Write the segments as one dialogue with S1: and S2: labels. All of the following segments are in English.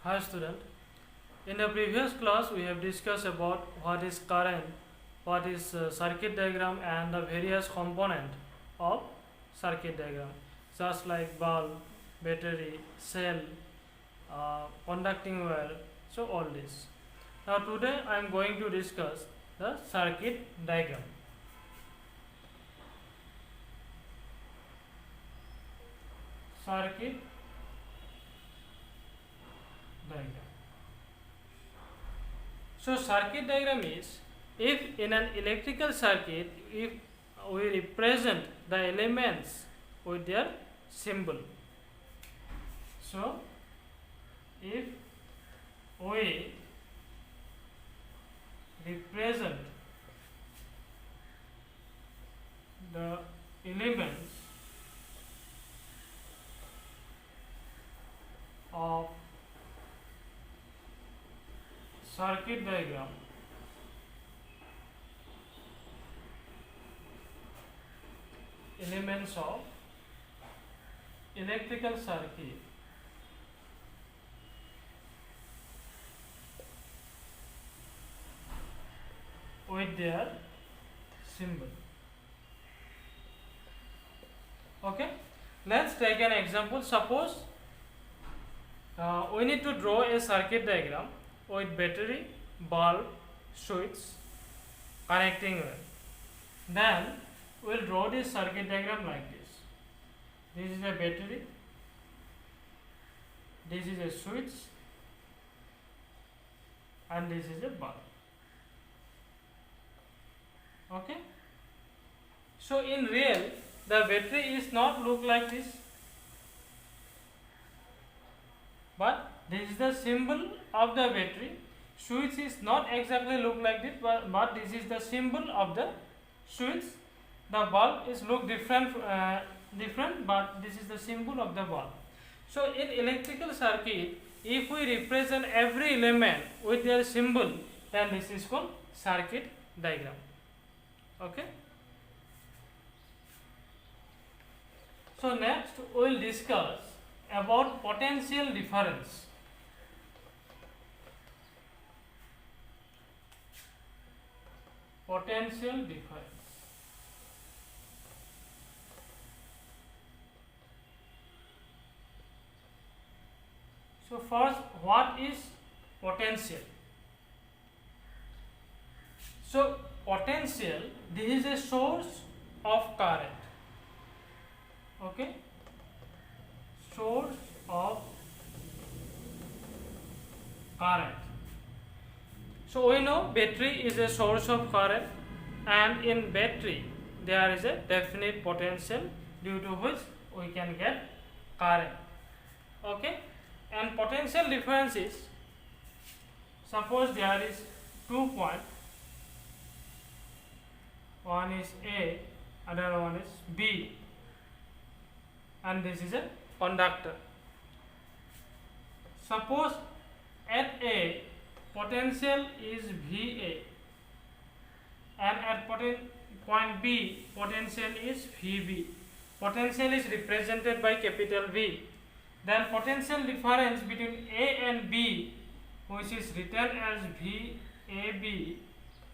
S1: Hi student. In the previous class we have discussed about what is current, what is circuit diagram and the various component of circuit diagram just like bulb, battery, cell, conducting wire, so all this. Now today I am going to discuss the circuit diagram. Circuit diagram. So circuit diagram is, if in an electrical circuit, if we represent the elements with their symbol. So if we represent the elements of circuit diagram, elements of electrical circuit with their symbol. Okay, let's take an example. Suppose we need to draw a circuit diagram with battery, bulb, switch, connecting wire. Then we will draw this circuit diagram like this. This is a battery, this is a switch, and this is a bulb. Okay. So in real, the battery is not look like this, but this is the symbol of the battery. Switch is not exactly look like this, but this is the symbol of the switch. The bulb is look different, but this is the symbol of the bulb. So in electrical circuit, if we represent every element with their symbol, then this is called circuit diagram. Okay. So next we will discuss about potential difference. Potential difference. So first, what is potential? So potential, this is a source of current. Okay, source of current. So we know battery is a source of current, and in battery there is a definite potential due to which we can get current. Okay, and potential difference is, suppose there is 2 points, one is A, another one is B, and this is a conductor. Suppose at A potential is VA and at point B potential is VB. Potential is represented by capital V. Then potential difference between A and B, which is written as VAB,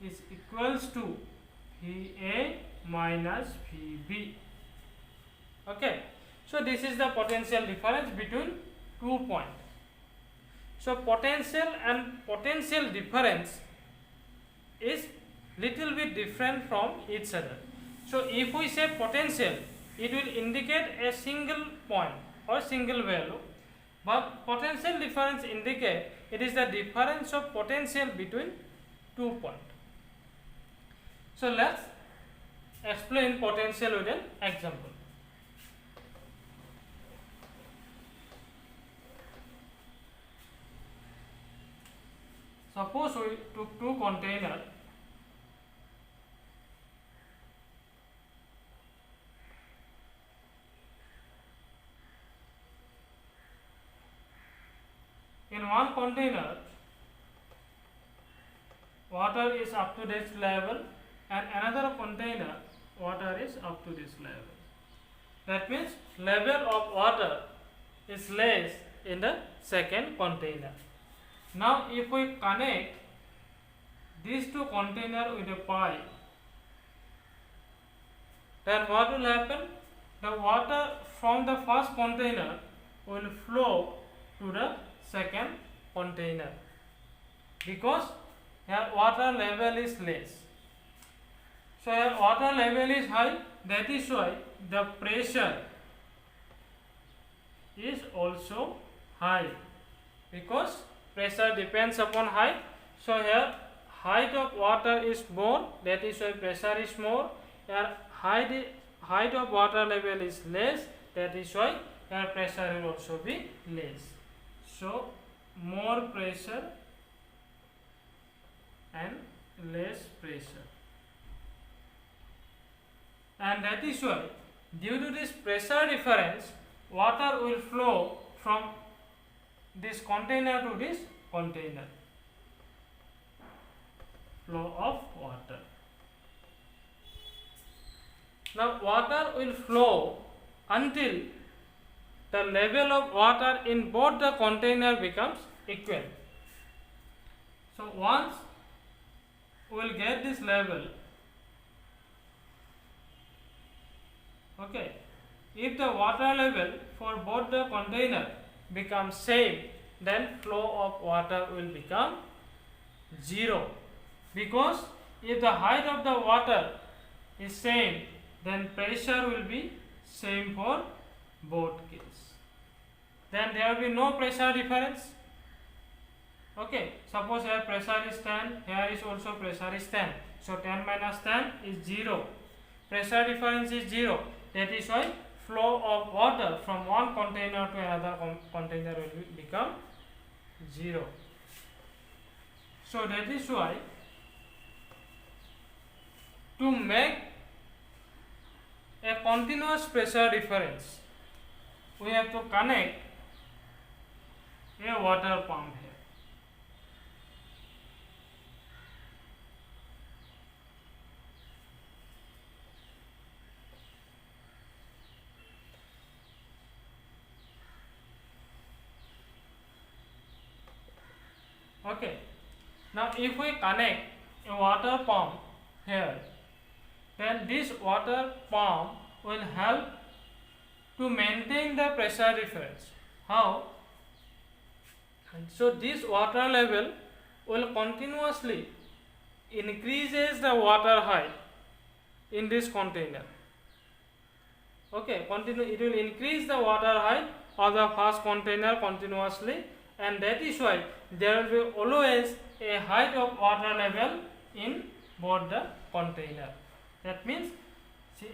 S1: is equals to VA minus VB. Okay. So this is the potential difference between 2 points. So potential and potential difference is little bit different from each other. So if we say potential, it will indicate a single point or single value, but potential difference indicate it is the difference of potential between 2 points. So let's explain potential with an example. Suppose we took 2 containers. In one container, water is up to this level, and another container water is up to this level. That means level of water is less in the second container. Now if we connect these two containers with a pipe, then what will happen? The water from the first container will flow to the second container because here water level is less. So here water level is high, that is why the pressure is also high, because pressure depends upon height. So here height of water is more, that is why pressure is more. Here height of water level is less, that is why here pressure will also be less. So more pressure and less pressure, and that is why due to this pressure difference, water will flow from this container to this container. Flow of water. Now water will flow until the level of water in both the container becomes equal. So once we will get this level, okay, if the water level for both the container becomes same, then flow of water will become 0, because if the height of the water is same, then pressure will be same for both cases. Then there will be no pressure difference. Okay, suppose here pressure is 10, here is also pressure is 10. So 10 minus 10 is 0. Pressure difference is 0. That is why flow of water from one container to another container will become 0. So that is why to make a continuous pressure difference, we have to connect a water pump here. Okay, now if we connect a water pump here, then this water pump will help to maintain the pressure difference. How? So this water level will continuously increases the water height in this container. Okay, it will increase the water height of the first container continuously, and that is why there will be always a height of water level in both the container. That means, see,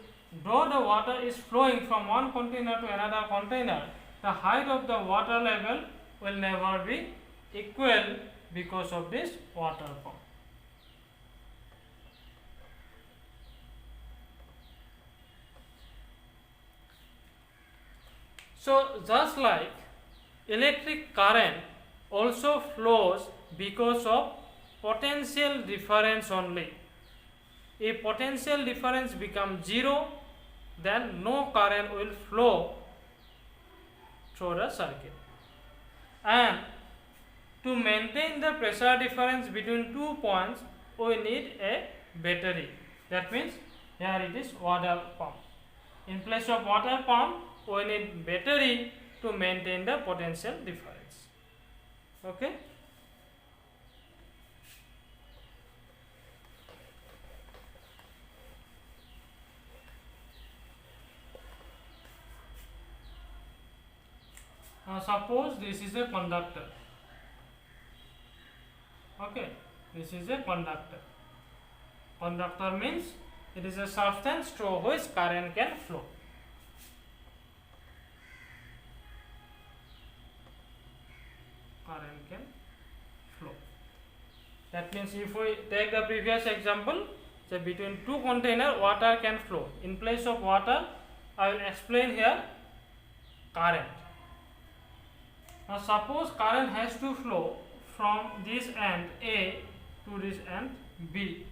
S1: though the water is flowing from one container to another container, the height of the water level will never be equal because of this water pump. So just like electric current also flows because of potential difference only. If potential difference becomes 0, then no current will flow through the circuit. And to maintain the pressure difference between 2 points, we need a battery. That means here it is water pump. In place of water pump, we need battery to maintain the potential difference. Okay. Now suppose this is a conductor. Okay, this is a conductor. Conductor means it is a substance through which current can flow. Current can flow. That means if we take the previous example, so between two containers water can flow. In place of water, I will explain here current. Now suppose current has to flow from this end A to this end B.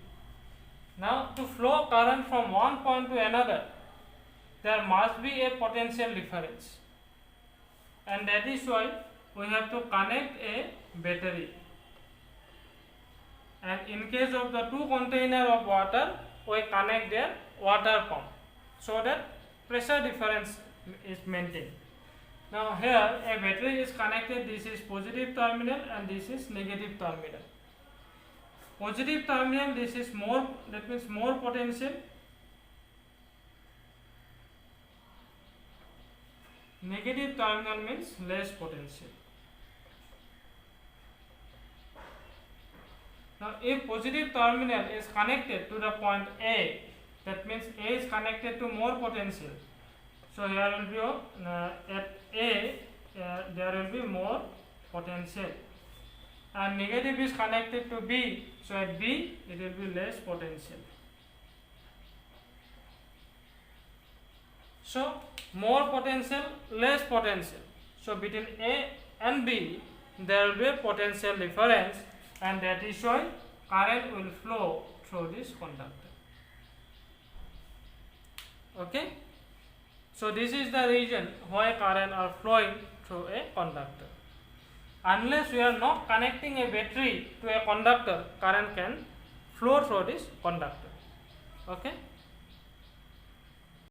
S1: Now to flow current from one point to another, there must be a potential difference. and that is why we have to connect a battery. And in case of the two container of water, we connect their water pump so that pressure difference is maintained. Now here a battery is connected. This is positive terminal and this is negative terminal. Positive terminal, this is more, that means more potential. Negative terminal means less potential. Now if positive terminal is connected to the point A, that means A is connected to more potential. So here will be at A there will be more potential, and negative is connected to B, so at B it will be less potential. So more potential, less potential. So between A and B there will be a potential difference, and that is why current will flow through this conductor. Okay. So this is the reason why current are flowing through a conductor. Unless we are not connecting a battery to a conductor, current can flow through this conductor. Okay.